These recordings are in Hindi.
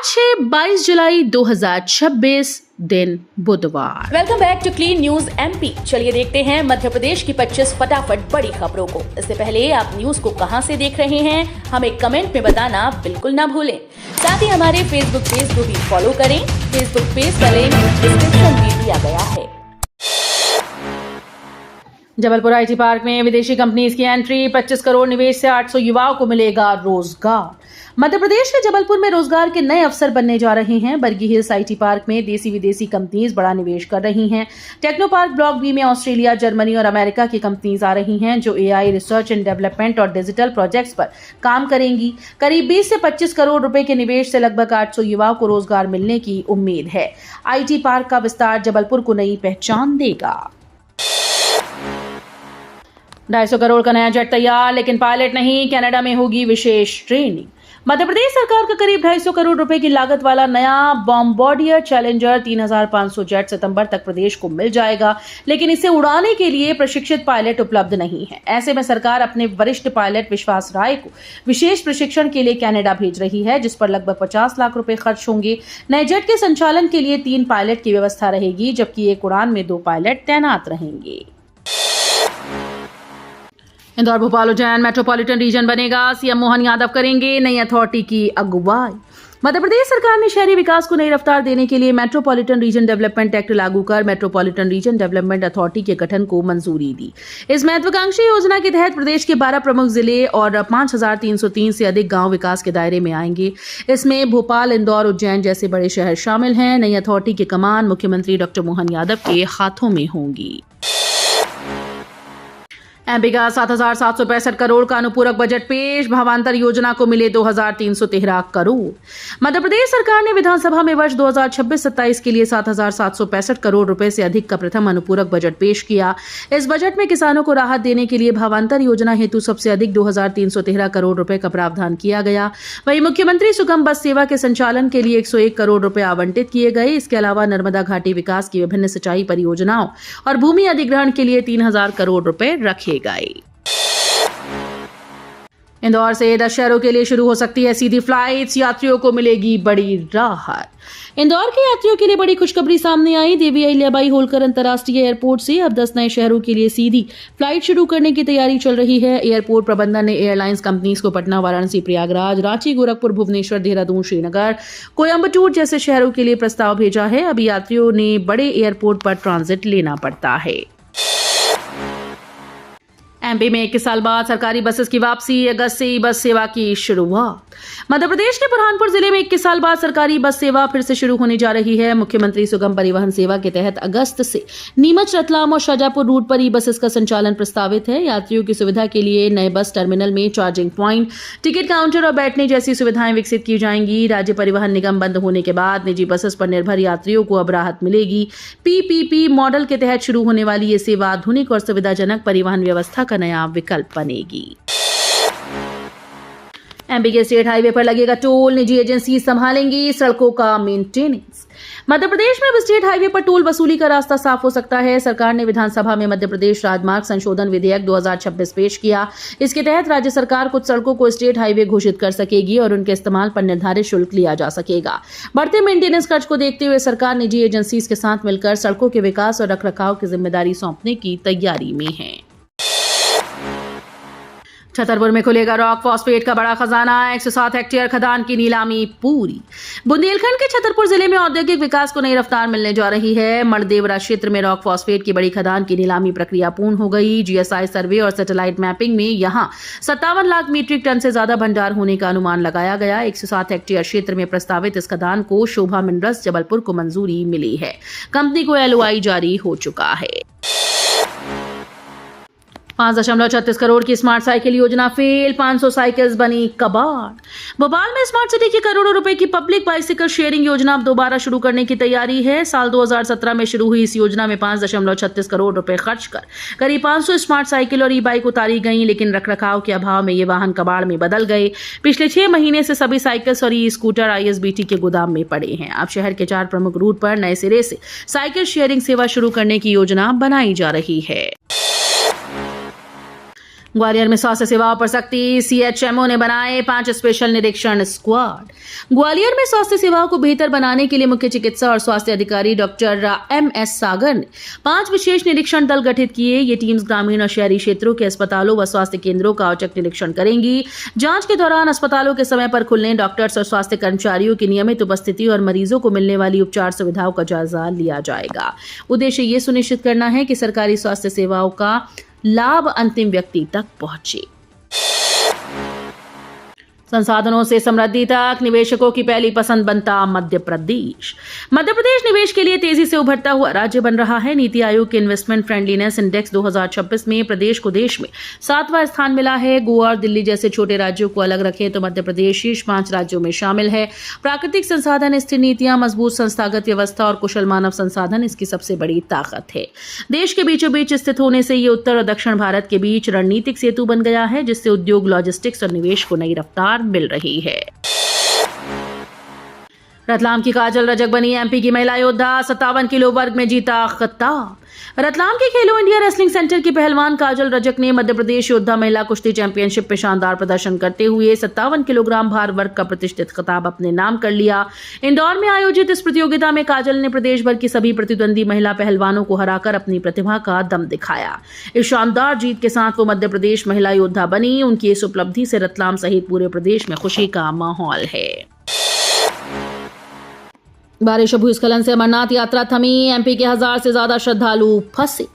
आज है 22 जुलाई 2026 दिन बुधवार। Welcome back to clean news MP. चलिए देखते हैं मध्य प्रदेश की 25 फटाफट बड़ी खबरों को। इससे पहले आप न्यूज को कहां से देख रहे हैं हमें कमेंट में बताना बिल्कुल ना भूलें। साथ ही हमारे फेसबुक पेज को भी फॉलो करें। फेसबुक पेज का लिंक डिस्क्रिप्शन में दिया गया है। जबलपुर आईटी पार्क में विदेशी कंपनीज की एंट्री, 25 करोड़ निवेश से 800 युवाओं को मिलेगा रोजगार। मध्य प्रदेश के जबलपुर में रोजगार के नए अवसर बनने जा रहे हैं। बर्गी हिल्स आईटी पार्क में देसी विदेशी कंपनीज बड़ा निवेश कर रही हैं। टेक्नो पार्क ब्लॉक बी में ऑस्ट्रेलिया, जर्मनी और अमेरिका की कंपनीज आ रही हैं जो एआई रिसर्च एंड डेवलपमेंट और डिजिटल प्रोजेक्ट्स पर काम करेंगी। करीब 20 से 25 करोड़ रुपए के निवेश से लगभग 800 युवाओं को रोजगार मिलने की उम्मीद है। आईटी पार्क का विस्तार जबलपुर को नई पहचान देगा। 250 करोड़ का नया जेट तैयार, लेकिन पायलट नहीं, कनाडा में होगी विशेष ट्रेनिंग। मध्य प्रदेश सरकार का करीब 250 करोड़ रुपए की लागत वाला नया बॉम्बार्डियर चैलेंजर 3500 जेट सितंबर तक प्रदेश को मिल जाएगा, लेकिन इसे उड़ाने के लिए प्रशिक्षित पायलट उपलब्ध नहीं है। ऐसे में सरकार अपने वरिष्ठ पायलट विश्वास राय को विशेष प्रशिक्षण के लिए कनाडा भेज रही है, जिस पर लगभग 50 लाख रुपए खर्च होंगे। नए जेट के संचालन के लिए 3 पायलट की व्यवस्था रहेगी, जबकि एक उड़ान में 2 पायलट तैनात रहेंगे। इंदौर, भोपाल, उज्जैन मेट्रोपॉलिटन रीजन बनेगा, सीएम मोहन यादव करेंगे नई अथॉरिटी की अगुवाई। मध्य प्रदेश सरकार ने शहरी विकास को नई रफ्तार देने के लिए मेट्रोपॉलिटन रीजन डेवलपमेंट एक्ट लागू कर मेट्रोपॉलिटन रीजन डेवलपमेंट अथॉरिटी के गठन को मंजूरी दी। इस महत्वाकांक्षी योजना के तहत प्रदेश के 12 प्रमुख जिले और 5303 से अधिक गांव विकास के दायरे में आएंगे। इसमें भोपाल, इंदौर, उज्जैन जैसे बड़े शहर शामिल हैं। नई अथॉरिटी की कमान मुख्यमंत्री डॉक्टर मोहन यादव के हाथों में होंगी। एमपी का 7,765 करोड़ का अनुपूरक बजट पेश, भावांतर योजना को मिले 2,313 करोड़। मध्य प्रदेश सरकार ने विधानसभा में वर्ष 2026-27 के लिए 7,765 करोड़ रुपए से अधिक का प्रथम अनुपूरक बजट पेश किया। इस बजट में किसानों को राहत देने के लिए भावांतर योजना हेतु सबसे अधिक 2,313 करोड़ रुपए का प्रावधान किया गया। वहीं मुख्यमंत्री सुगम बस सेवा के संचालन के लिए 101 करोड़ रुपए आवंटित किए गए। इसके अलावा नर्मदा घाटी विकास की विभिन्न सिंचाई परियोजनाओं और भूमि अधिग्रहण के लिए 3,000 करोड़ रुपए रखे गए। इंदौर से 10 शहरों के लिए शुरू हो सकती है सीधी फ्लाइट्स, यात्रियों को मिलेगी बड़ी राहत। इंदौर के यात्रियों के लिए बड़ी खुशखबरी सामने आई। देवी अहिल्याबाई होलकर अंतर्राष्ट्रीय एयरपोर्ट से अब 10 नए शहरों के लिए सीधी फ्लाइट शुरू करने की तैयारी चल रही है। एयरपोर्ट प्रबंधन ने एयरलाइंस कंपनीज को पटना, वाराणसी, प्रयागराज, रांची, गोरखपुर, भुवनेश्वर, देहरादून, श्रीनगर, कोयम्बटूर जैसे शहरों के लिए प्रस्ताव भेजा है। अभी यात्रियों ने बड़े एयरपोर्ट पर ट्रांजिट लेना पड़ता है। एमपी में 21 साल बाद सरकारी बसेस की वापसी, अगस्त से ई बस सेवा की शुरुआत। मध्य प्रदेश के बुरहानपुर जिले में 21 साल बाद सरकारी बस सेवा फिर से शुरू होने जा रही है। मुख्यमंत्री सुगम परिवहन सेवा के तहत अगस्त से नीमच, रतलाम और शाजापुर रूट पर ई बसेस का संचालन प्रस्तावित है। यात्रियों की सुविधा के लिए नए बस टर्मिनल में चार्जिंग प्वाइंट, टिकट काउंटर और बैठने जैसी सुविधाएं विकसित की जाएंगी। राज्य परिवहन निगम बंद होने के बाद निजी बसेस पर निर्भर यात्रियों को अब राहत मिलेगी। पीपीपी मॉडल के तहत शुरू होने वाली ये सेवा आधुनिक और सुविधाजनक परिवहन व्यवस्था का नया विकल्प बनेगी। एमपी के स्टेट हाईवे पर लगेगा टोल, निजी एजेंसी संभालेंगी सड़कों का मेंटेनेंस। मध्य प्रदेश में अब स्टेट हाईवे पर टोल वसूली का रास्ता साफ हो सकता है। सरकार ने विधानसभा में मध्य प्रदेश राजमार्ग संशोधन विधेयक 2026 पेश किया। इसके तहत राज्य सरकार कुछ सड़कों को स्टेट हाईवे घोषित कर सकेगी और उनके इस्तेमाल पर निर्धारित शुल्क लिया जा सकेगा। बढ़ते मेंटेनेंस खर्च को देखते हुए सरकार निजी एजेंसीज के साथ मिलकर सड़कों के विकास और रखरखाव की जिम्मेदारी सौंपने की तैयारी में है। छतरपुर में खुलेगा रॉक फॉस्फेट का बड़ा खजाना, 107 हेक्टेयर खदान की नीलामी पूरी। बुंदेलखंड के छतरपुर जिले में औद्योगिक विकास को नई रफ्तार मिलने जा रही है। मड़देवरा क्षेत्र में रॉक फॉस्फेट की बड़ी खदान की नीलामी प्रक्रिया पूर्ण हो गई। जीएसआई सर्वे और सैटेलाइट मैपिंग में यहां 57 लाख मीट्रिक टन से ज्यादा भंडार होने का अनुमान लगाया गया। 107 हेक्टेयर क्षेत्र में प्रस्तावित इस खदान को शोभा मिनरल्स जबलपुर को मंजूरी मिली है। कंपनी को एलओआई जारी हो चुका है। 5.36 करोड़ की स्मार्ट साइकिल योजना फेल, 500 साइकिल्स बनी कबाड़। भोपाल में स्मार्ट सिटी की करोड़ों रुपए की पब्लिक बाइसिकल शेयरिंग योजना अब दोबारा शुरू करने की तैयारी है। साल 2017 में शुरू हुई इस योजना में 5.36 करोड़ रुपए खर्च कर करीब 500 स्मार्ट साइकिल और ई बाइक उतारी गई, लेकिन रखरखाव के अभाव में ये वाहन कबाड़ में बदल गए। पिछले 6 महीने से सभी साइकिल्स और ई स्कूटर आईएसबीटी के गोदाम में पड़े हैं। अब शहर के 4 प्रमुख रूट पर नए सिरे से साइकिल शेयरिंग सेवा शुरू करने की योजना बनाई जा रही है। ग्वालियर में स्वास्थ्य सेवाओं पर सख्ती, सीएचएमओ ने बनाए 5 स्पेशल निरीक्षण स्क्वाड। ग्वालियर में स्वास्थ्य सेवाओं को बेहतर बनाने के लिए मुख्य चिकित्सा और स्वास्थ्य अधिकारी डॉक्टर एमएस सागर ने 5 विशेष निरीक्षण दल गठित किए। ये टीम्स ग्रामीण और शहरी क्षेत्रों के अस्पतालों व स्वास्थ्य केंद्रों का औचक निरीक्षण करेंगी। जांच के दौरान अस्पतालों के समय पर खुलने, डॉक्टर्स और स्वास्थ्य कर्मचारियों की नियमित उपस्थिति और मरीजों को मिलने वाली उपचार सुविधाओं का जायजा लिया जाएगा। उद्देश्य ये सुनिश्चित करना है कि सरकारी स्वास्थ्य सेवाओं का लाभ अंतिम व्यक्ति तक पहुंचे। संसाधनों से समृद्धि तक निवेशकों की पहली पसंद बनता मध्य प्रदेश। मध्य प्रदेश निवेश के लिए तेजी से उभरता हुआ राज्य बन रहा है। नीति आयोग के इन्वेस्टमेंट फ्रेंडलीनेस इंडेक्स 2026 में प्रदेश को देश में 7वां स्थान मिला है। गोवा और दिल्ली जैसे छोटे राज्यों को अलग रखें तो मध्य प्रदेश शीर्ष 5 राज्यों में शामिल है। प्राकृतिक संसाधन, स्थिर नीतियां, मजबूत संस्थागत व्यवस्था और कुशल मानव संसाधन इसकी सबसे बड़ी ताकत है। देश के बीचों बीच स्थित होने से ये उत्तर और दक्षिण भारत के बीच रणनीतिक सेतु बन गया है, जिससे उद्योग, लॉजिस्टिक्स और निवेश को नई रफ्तार मिल रही है। रतलाम की काजल रजक बनी एमपी की महिला योद्धा, 57 किलो वर्ग में जीता खिताब। रतलाम के खेलो इंडिया रेसलिंग सेंटर की पहलवान काजल रजक ने मध्य प्रदेश योद्धा महिला कुश्ती चैंपियनशिप में शानदार प्रदर्शन करते हुए 57 किलोग्राम भार वर्ग का प्रतिष्ठित खिताब अपने नाम कर लिया। इंदौर में आयोजित इस प्रतियोगिता में काजल ने प्रदेश भर की सभी प्रतिद्वंदी महिला पहलवानों को हराकर अपनी प्रतिभा का दम दिखाया। इस शानदार जीत के साथ वो मध्य प्रदेश महिला योद्धा बनी। उनकी इस उपलब्धि से रतलाम सहित पूरे प्रदेश में खुशी का माहौल है। बारिश और भूस्खलन से अमरनाथ यात्रा थमी, एमपी के 1000 से ज्यादा श्रद्धालु फंसे।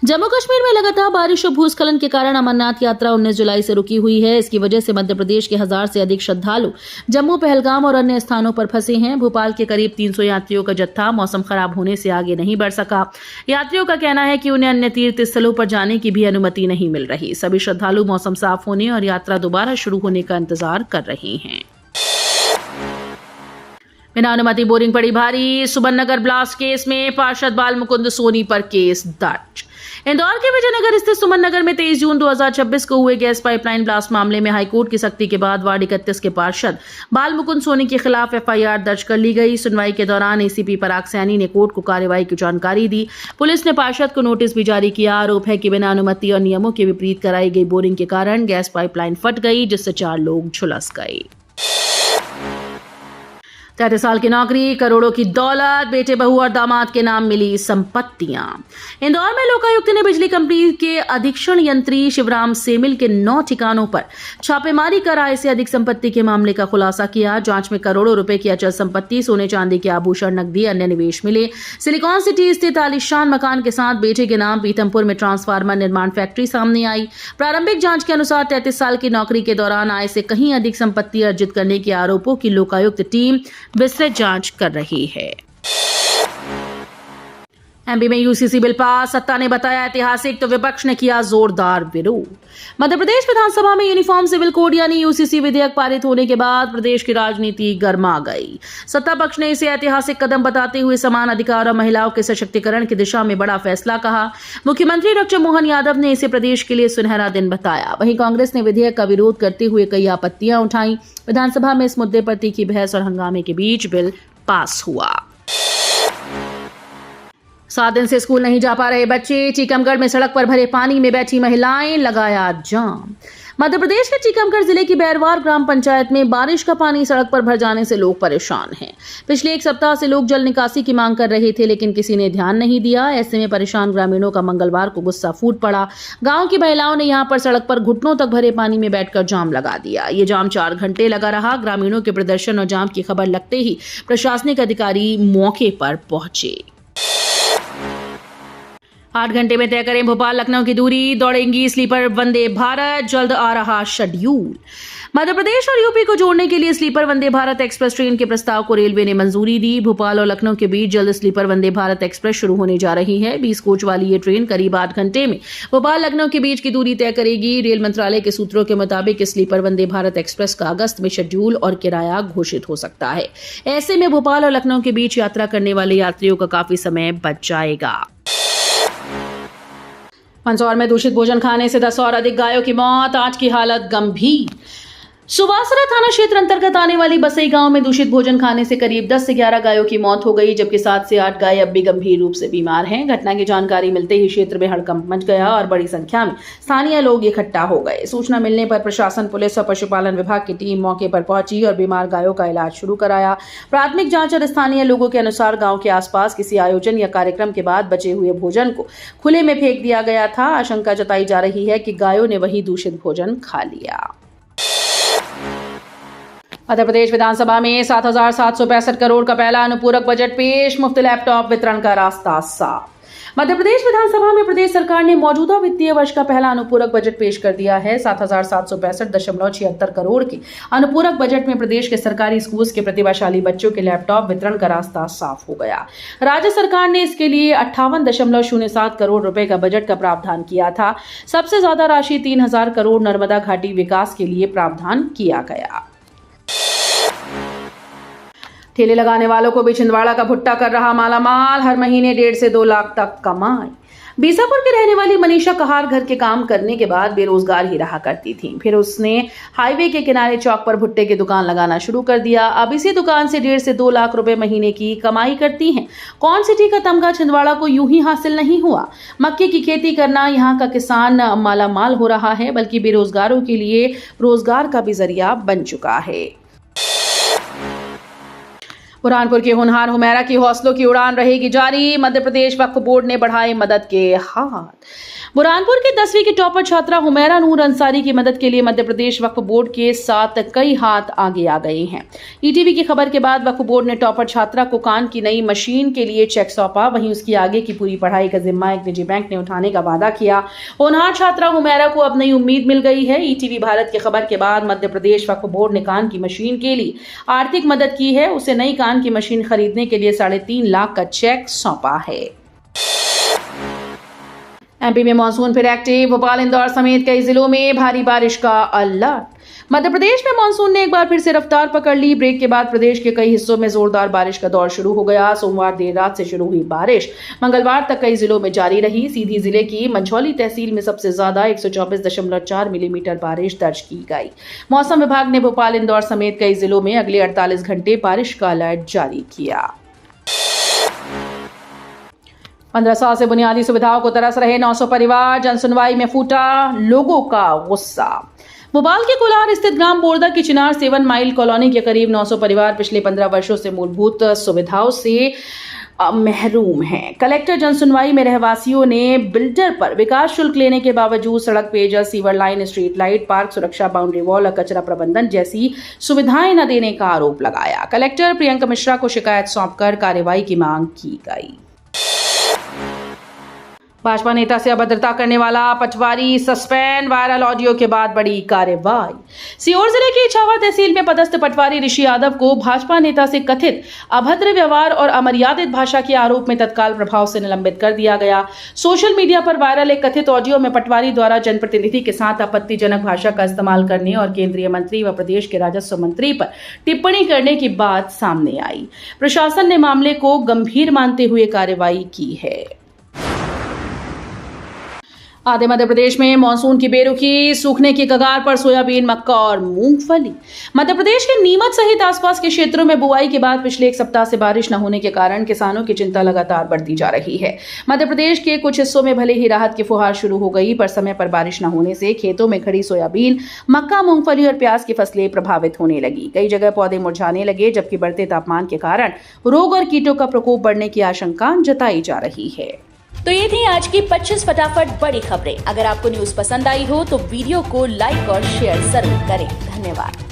जम्मू कश्मीर में लगातार बारिश और भूस्खलन के कारण अमरनाथ यात्रा 19 जुलाई से रुकी हुई है। इसकी वजह से मध्य प्रदेश के 1000 से अधिक श्रद्धालु जम्मू, पहलगाम और अन्य स्थानों पर फंसे हैं। भोपाल के करीब 300 यात्रियों का जत्था मौसम खराब होने से आगे नहीं बढ़ सका। यात्रियों का कहना है कि उन्हें अन्य तीर्थ स्थलों पर जाने की भी अनुमति नहीं मिल रही। सभी श्रद्धालु मौसम साफ होने और यात्रा दोबारा शुरू होने का इंतजार कर रहे हैं। बिना अनुमति बोरिंग पड़ी भारी, सुबननगर ब्लास्ट केस में पार्षद बाल मुकुंद सोनी पर केस दर्ज। इंदौर के विजयनगर स्थित सुमननगर में 23 जून 2026 को हुए गैस पाइपलाइन ब्लास्ट मामले में हाईकोर्ट की सख्ती के बाद वार्ड 31 के पार्षद बाल मुकुंद सोनी के खिलाफ एफआईआर दर्ज कर ली गई। सुनवाई के दौरान एसीपी पराग सैनी ने कोर्ट को कार्रवाई की जानकारी दी। पुलिस ने पार्षद को नोटिस भी जारी किया। आरोप है कि बिना अनुमति और नियमों के विपरीत कराई गई बोरिंग के कारण गैस पाइपलाइन फट गई, जिससे 4 लोग झुलस गए। 33 साल की नौकरी, करोड़ों की दौलत, बेटे बहू और दामाद के नाम मिली संपत्तियां। इंदौर में लोकायुक्त ने बिजली कंपनी के अधीक्षण यंत्री शिवराम सेमिल के 9 ठिकानों पर छापेमारी कर आय से अधिक संपत्ति के मामले का खुलासा किया। जांच में करोड़ों रुपए की अचल संपत्ति, सोने चांदी के आभूषण, नकदी, अन्य निवेश मिले। सिलिकॉन सिटी स्थित आलीशान मकान के साथ बेटे के नाम पीथमपुर में ट्रांसफार्मर निर्माण फैक्ट्री सामने आई। प्रारंभिक जांच के अनुसार 33 साल की नौकरी के दौरान आय से कहीं अधिक संपत्ति अर्जित करने के आरोपों की लोकायुक्त टीम विस्तृत जांच कर रही है। एमपी में यूसीसी बिल पास, सत्ता ने बताया ऐतिहासिक तो विपक्ष ने किया जोरदार विरोध। मध्य प्रदेश विधानसभा में यूनिफॉर्म सिविल कोड यानी यूसीसी विधेयक पारित होने के बाद प्रदेश की राजनीति गर्मा गई। सत्ता पक्ष ने इसे ऐतिहासिक कदम बताते हुए समान अधिकार और महिलाओं के सशक्तिकरण की दिशा में बड़ा फैसला कहा। मुख्यमंत्री डॉक्टर मोहन यादव ने इसे प्रदेश के लिए सुनहरा दिन बताया। वहीं कांग्रेस ने विधेयक का विरोध करते हुए कई आपत्तियां उठाई। विधानसभा में इस मुद्दे पर तीखी बहस और हंगामे के बीच बिल पास हुआ। 7 दिन से स्कूल नहीं जा पा रहे बच्चे, टीकमगढ़ में सड़क पर भरे पानी में बैठी महिलाएं, लगाया जाम। मध्य प्रदेश के टीकमगढ़ जिले की बैरवार ग्राम पंचायत में बारिश का पानी सड़क पर भर जाने से लोग परेशान हैं। पिछले 1 सप्ताह से लोग जल निकासी की मांग कर रहे थे, लेकिन किसी ने ध्यान नहीं दिया। ऐसे में परेशान ग्रामीणों का मंगलवार को गुस्सा फूट पड़ा। गांव की महिलाओं ने यहां पर सड़क पर घुटनों तक भरे पानी में बैठकर जाम लगा दिया। ये जाम 4 घंटे लगा रहा। ग्रामीणों के प्रदर्शन और जाम की खबर लगते ही प्रशासनिक अधिकारी मौके पर पहुंचे। 8 घंटे में तय करें भोपाल लखनऊ की दूरी, दौड़ेंगी स्लीपर वंदे भारत, जल्द आ रहा शेड्यूल। मध्य प्रदेश और यूपी को जोड़ने के लिए sleeper Vande Bharat express train के प्रस्ताव को रेलवे ने मंजूरी दी। भोपाल और लखनऊ के बीच जल्द स्लीपर वंदे भारत एक्सप्रेस शुरू होने जा रही है। 20 कोच वाली ये ट्रेन करीब 8 घंटे में भोपाल लखनऊ के बीच की दूरी तय करेगी। रेल मंत्रालय के सूत्रों के मुताबिक स्लीपर वंदे भारत एक्सप्रेस का अगस्त में शेड्यूल और किराया घोषित हो सकता है। ऐसे में भोपाल और लखनऊ के बीच यात्रा करने वाले यात्रियों का काफी समय बच जाएगा। मंदसौर में दूषित भोजन खाने से 10 और अधिक गायों की मौत, 8 की हालत गंभीर। सुवासरा थाना क्षेत्र अंतर्गत आने वाली बसई गांव में दूषित भोजन खाने से करीब 10 से 11 गायों की मौत हो गई, जबकि 7 से 8 गाय अब भी गंभीर रूप से बीमार हैं। घटना की जानकारी मिलते ही क्षेत्र में हड़कंप मच गया और बड़ी संख्या में स्थानीय लोग इकट्ठा हो गए। सूचना मिलने पर प्रशासन, पुलिस और पशुपालन विभाग की टीम मौके पर पहुंची और बीमार गायों का इलाज शुरू कराया। प्राथमिक जांच और स्थानीय लोगों के अनुसार गाँव के आसपास किसी आयोजन या कार्यक्रम के बाद बचे हुए भोजन को खुले में फेंक दिया गया था। आशंका जताई जा रही है कि गायों ने वही दूषित भोजन खा लिया। मध्य प्रदेश विधानसभा में 7,765 करोड़ का पहला अनुपूरक बजट पेश, मुफ्त लैपटॉप वितरण का रास्ता साफ। मध्य प्रदेश विधानसभा में प्रदेश सरकार ने मौजूदा वित्तीय वर्ष का पहला अनुपूरक बजट पेश कर दिया है। 7,765.76 करोड़ के अनुपूरक बजट में प्रदेश के सरकारी स्कूल के प्रतिभाशाली बच्चों के लैपटॉप वितरण का रास्ता साफ हो गया। राज्य सरकार ने इसके लिए 58.07 करोड़ रुपए का बजट का प्रावधान किया था। सबसे ज्यादा राशि 3,000 करोड़ नर्मदा घाटी विकास के लिए प्रावधान किया गया। ठेले लगाने वालों को भी छिंदवाड़ा का भुट्टा कर रहा मालामाल, हर महीने 1.5 से 2 लाख तक कमाई। बीसापुर की रहने वाली मनीषा कहार घर के काम करने के बाद बेरोजगार ही रहा करती थी। फिर उसने हाईवे के किनारे चौक पर भुट्टे की दुकान लगाना शुरू कर दिया। अब इसी दुकान से 1.5 से 2 लाख रुपए महीने की कमाई करती हैं। कौन सिटी का तमगा छिंदवाड़ा को यूं ही हासिल नहीं हुआ। मक्के की खेती करना यहाँ का किसान मालामाल हो रहा है, बल्कि बेरोजगारों के लिए रोजगार का भी जरिया बन चुका है। बुरहानपुर के होनहार हुमैरा की हौसलों की उड़ान रहेगी जारी, मध्य प्रदेश वक्फ बोर्ड ने बढ़ाए मदद के हाथ। बुरहानपुर की 10वीं की टॉपर छात्रा हुमैरा नूर अंसारी की मदद के लिए मध्य प्रदेश वक्फ बोर्ड के साथ कई हाथ आगे आ गए हैं। ईटीवी की खबर के बाद वक्फ बोर्ड ने टॉपर छात्रा को कान की नई मशीन के लिए चेक सौंपा। वहीं उसकी आगे की पूरी पढ़ाई का जिम्मा एक निजी बैंक ने उठाने का वादा किया। होनहार छात्रा हुमैरा को अब नई उम्मीद मिल गई है। ईटीवी भारत की खबर के बाद मध्य प्रदेश वक्फ बोर्ड ने कान की मशीन के लिए आर्थिक मदद की है। उसे नई कान की मशीन खरीदने के लिए 3.5 लाख का चेक सौंपा है। एमपी में मानसून फिर एक्टिव, भोपाल, इंदौर समेत कई जिलों में भारी बारिश का अलर्ट। मध्य प्रदेश में मानसून ने एक बार फिर से रफ्तार पकड़ ली। ब्रेक के बाद प्रदेश के कई हिस्सों में जोरदार बारिश का दौर शुरू हो गया। सोमवार देर रात से शुरू हुई बारिश मंगलवार तक कई जिलों में जारी रही। सीधी जिले की मंझौली तहसील में सबसे ज्यादा 124.4 मिलीमीटर बारिश दर्ज की गई। मौसम विभाग ने भोपाल, इंदौर समेत कई जिलों में अगले 48 घंटे बारिश का अलर्ट जारी किया। 15 साल से बुनियादी सुविधाओं को तरस रहे 900 परिवार, जनसुनवाई में फूटा लोगों का गुस्सा। भोपाल के कुलार स्थित ग्राम बोरदा की चिनार 7 माइल कॉलोनी के करीब 900 परिवार पिछले 15 वर्षों से मूलभूत सुविधाओं से महरूम हैं। कलेक्टर जनसुनवाई में रहवासियों ने बिल्डर पर विकास शुल्क लेने के बावजूद सड़क, पेयजल, sewer line, street light, park सुरक्षा, बाउंड्री वॉल और कचरा प्रबंधन जैसी सुविधाएं न देने का आरोप लगाया। कलेक्टर प्रियंका मिश्रा को शिकायत सौंपकर कार्रवाई की मांग की गई। भाजपा नेता से अभद्रता करने वाला पटवारी सस्पेंड, वायरल ऑडियो के बाद बड़ी कार्रवाई। सीहोर जिले की इछावर तहसील में पदस्थ पटवारी ऋषि यादव को भाजपा नेता से कथित अभद्र व्यवहार और अमर्यादित भाषा के आरोप में तत्काल प्रभाव से निलंबित कर दिया गया। सोशल मीडिया पर वायरल एक कथित ऑडियो में पटवारी द्वारा जनप्रतिनिधि के साथ आपत्तिजनक भाषा का इस्तेमाल करने और केंद्रीय मंत्री व प्रदेश के राजस्व मंत्री पर टिप्पणी करने की बात सामने आई। प्रशासन ने मामले को गंभीर मानते हुए कार्रवाई की है। आधे मध्य प्रदेश में मानसून की बेरुखी, सूखने की कगार पर सोयाबीन, मक्का और मूंगफली। मध्य प्रदेश के नीमच सहित आसपास के क्षेत्रों में बुआई के बाद पिछले 1 सप्ताह से बारिश न होने के कारण किसानों की चिंता लगातार बढ़ती जा रही है। मध्य प्रदेश के कुछ हिस्सों में भले ही राहत की फुहार शुरू हो गई, पर समय पर बारिश न होने से खेतों में खड़ी सोयाबीन, मक्का, मूंगफली और प्याज की फसलें प्रभावित होने लगी। कई जगह पौधे मुरझाने लगे, जबकि बढ़ते तापमान के कारण रोग और कीटों का प्रकोप बढ़ने की आशंका जताई जा रही है। तो ये थी आज की 25 फटाफट बड़ी खबरें। अगर आपको न्यूज पसंद आई हो तो वीडियो को लाइक और शेयर जरूर करें। धन्यवाद।